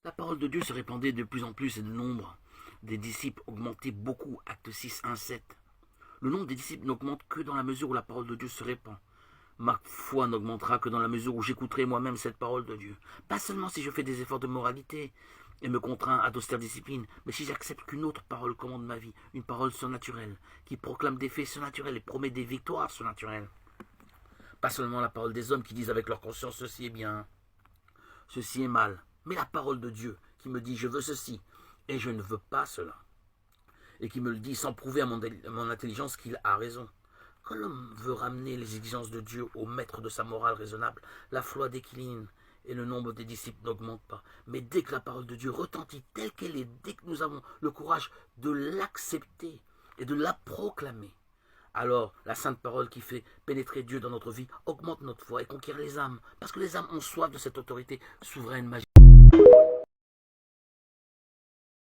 La parole de Dieu se répandait de plus en plus et le nombre des disciples augmentait beaucoup. Acte 6, 1, 7. Le nombre des disciples n'augmente que dans la mesure où la parole de Dieu se répand. Ma foi n'augmentera que dans la mesure où j'écouterai moi-même cette parole de Dieu. Pas seulement si je fais des efforts de moralité et me contrains à d'austères disciplines, mais si j'accepte qu'une autre parole commande ma vie, une parole surnaturelle, qui proclame des faits surnaturels et promet des victoires surnaturelles. Pas seulement la parole des hommes qui disent avec leur conscience ceci est bien, ceci est mal, mais la parole de Dieu qui me dit je veux ceci et je ne veux pas cela. Et qui me le dit sans prouver à mon intelligence qu'il a raison. Quand l'homme veut ramener les exigences de Dieu au maître de sa morale raisonnable, la foi décline et le nombre des disciples n'augmente pas. Mais dès que la parole de Dieu retentit telle qu'elle est, dès que nous avons le courage de l'accepter et de la proclamer, alors la sainte parole qui fait pénétrer Dieu dans notre vie augmente notre foi et conquiert les âmes. Parce que les âmes ont soif de cette autorité souveraine, magique.